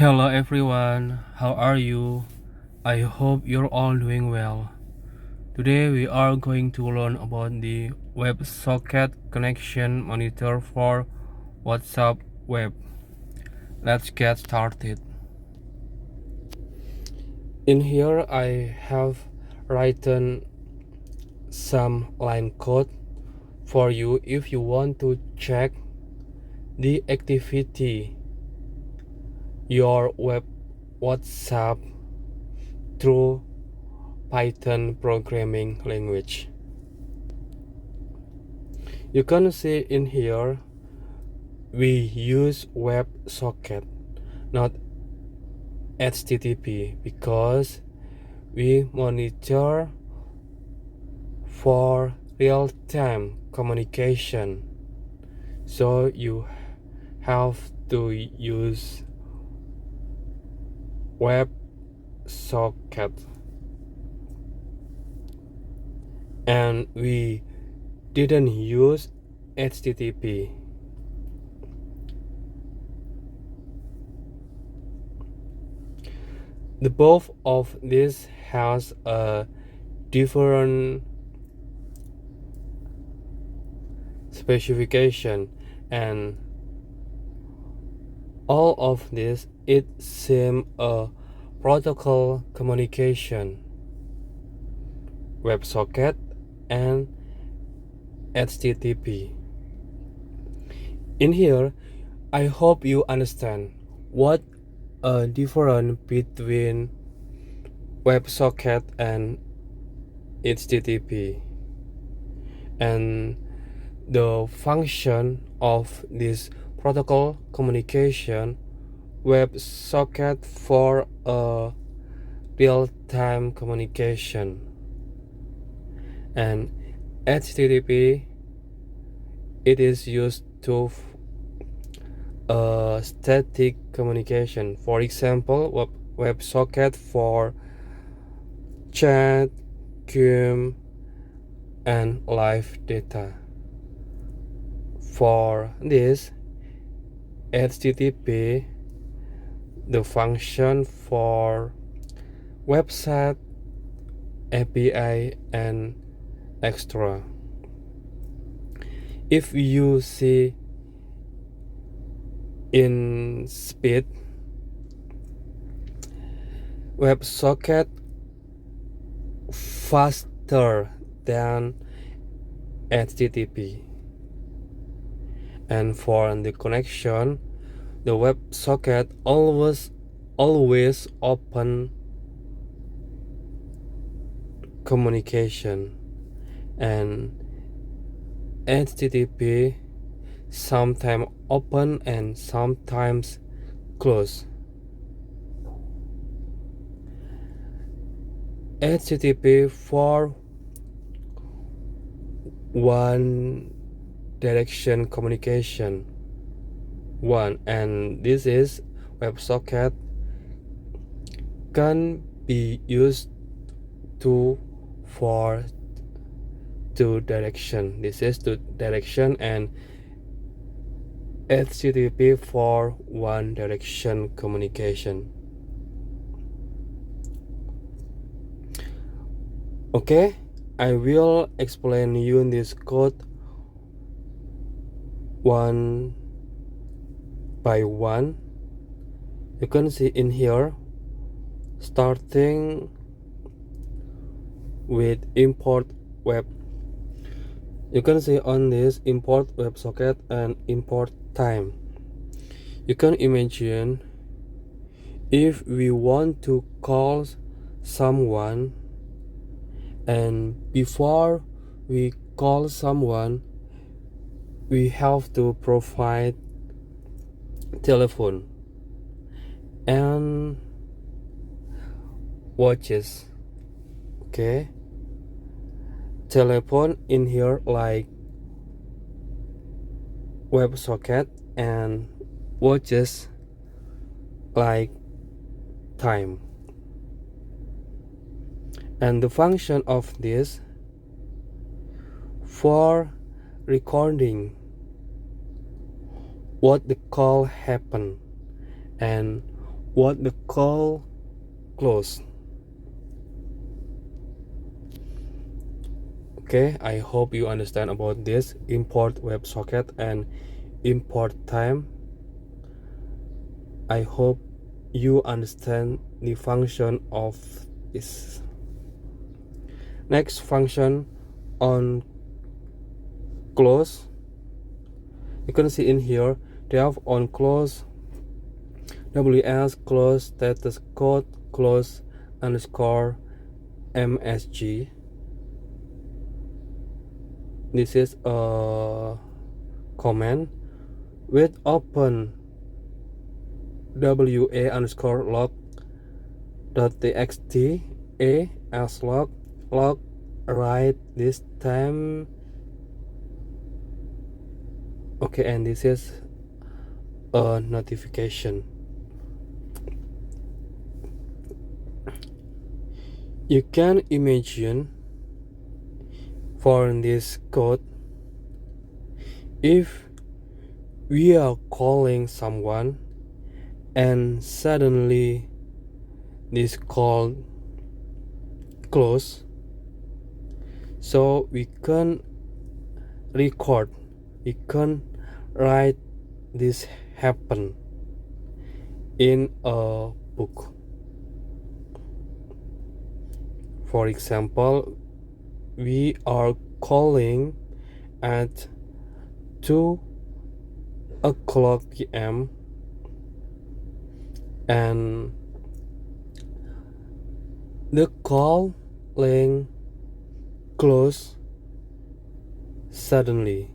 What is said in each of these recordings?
Hello everyone, how are you? I hope you're all doing well. Today we are going to learn about the WebSocket connection monitor for WhatsApp web. Let's get started. In here I have written some line code for you if you want to check the activity your web WhatsApp through Python programming language. You can see in here we use WebSocket, not HTTP, because we monitor for real-time communication. So you have to use WebSocket, and we didn't use HTTP. The both of these has a different specification, and all of this it seems a protocol communication, WebSocket and HTTP. In here, I hope you understand what a difference between WebSocket and HTTP and the function of this protocol communication. WebSocket for a real-time communication, and HTTP it is used to static communication. For example, WebSocket for chat, game, and live data. For this, HTTP the function for website, API, and extra. If you see in speed, WebSocket faster than HTTP, and for the connection, the WebSocket always open communication, and HTTP sometimes open and sometimes close. HTTP for one direction communication, and this is WebSocket can be used for two direction. This is two direction, and HTTP for one direction communication. Okay, I will explain you in this code one by one. You can see in here, starting with import web. You can see on this import WebSocket and import time. You can imagine if we want to call someone, and before we call someone we have to provide telephone and watches. Okay, telephone in here like WebSocket, and watches like time. And the function of this for recording what the call happened and what the call close. Okay, I hope you understand about this import WebSocket and import time. I hope you understand the function of this. Next function on close. You can see in here they have on close ws close status code close underscore msg. This is a command with open wa underscore log dot txt a as log write this time. Okay, and this is a notification. You can imagine for this code, if we are calling someone and suddenly this call close, so we can record, we can write this happen in a book. For example, we are calling at 2:00 p.m. and the calling close suddenly.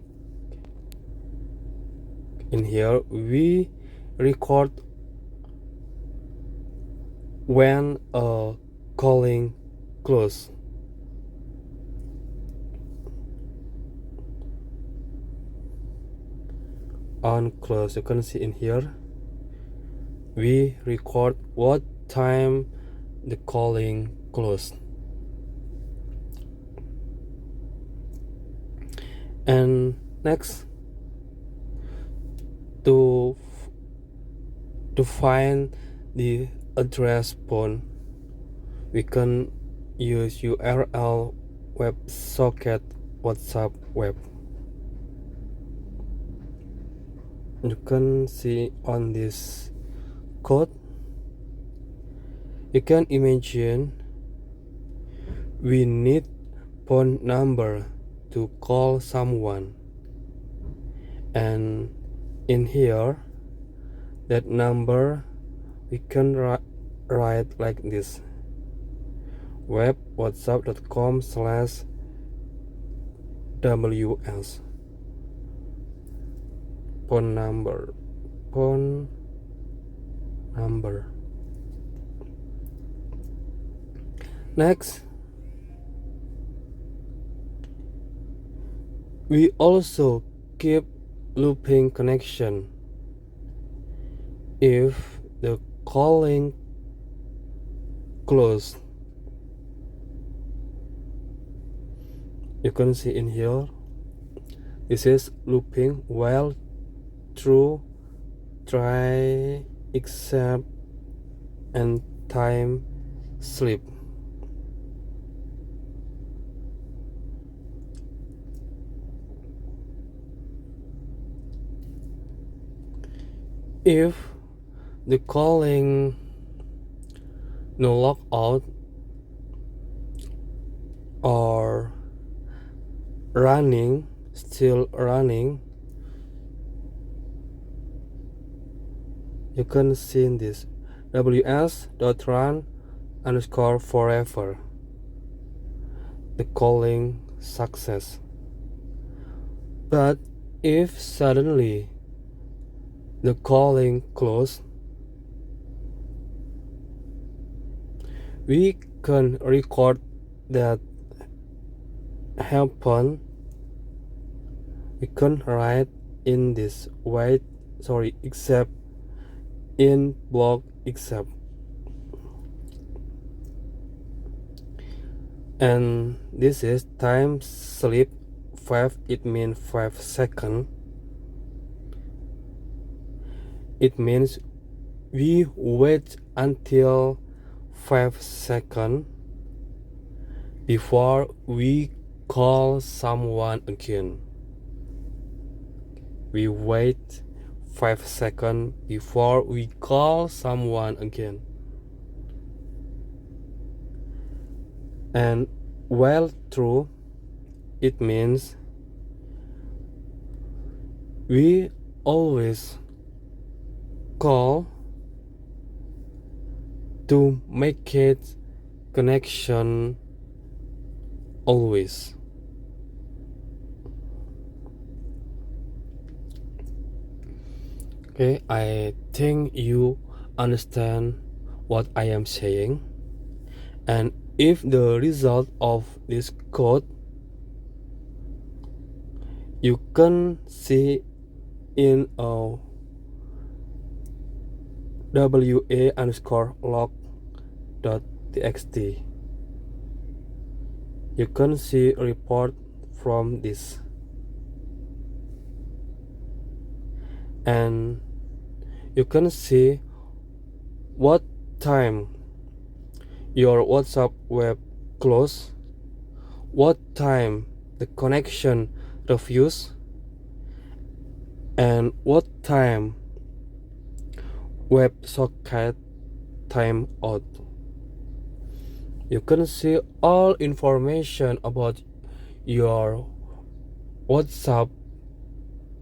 In here we record when a calling close. On close, you can see in here we record what time the calling closed. And next, to find the address point, we can use URL WebSocket WhatsApp web. You can see on this code, you can imagine we need phone number to call someone, and in here that number we can write like this: web whatsapp.com/ws phone number. Next, we also keep looping connection if the calling closed. You can see in here, this is looping while true, try, except, and time sleep. If the calling no log out or still running, you can see in this ws.run_forever, the calling success. But if suddenly the calling closed, we can record that happen. We can write in this except in block except, and this is time sleep 5. It means 5 seconds. It means we wait until 5 seconds before we call someone again. We wait 5 seconds before we call someone again. And while true, it means we always call to make it connection always. Okay, I think you understand what I am saying. And if the result of this code you can see in a wa_log.txt, you can see a report from this, and you can see what time your WhatsApp web close, what time the connection refuse, and what time WebSocket time out. You can see all information about your WhatsApp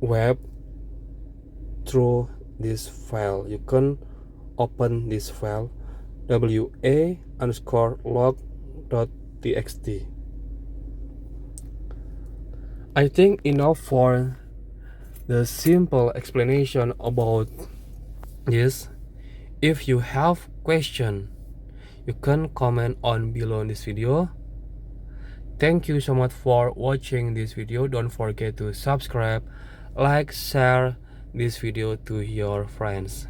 web through this file. You can open this file wa_log.txt. I think enough for the simple explanation about this. If you have question, you can comment on below this video. Thank you so much for watching this video. Don't forget to subscribe, like, share this video to your friends.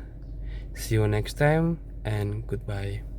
See you next time and goodbye.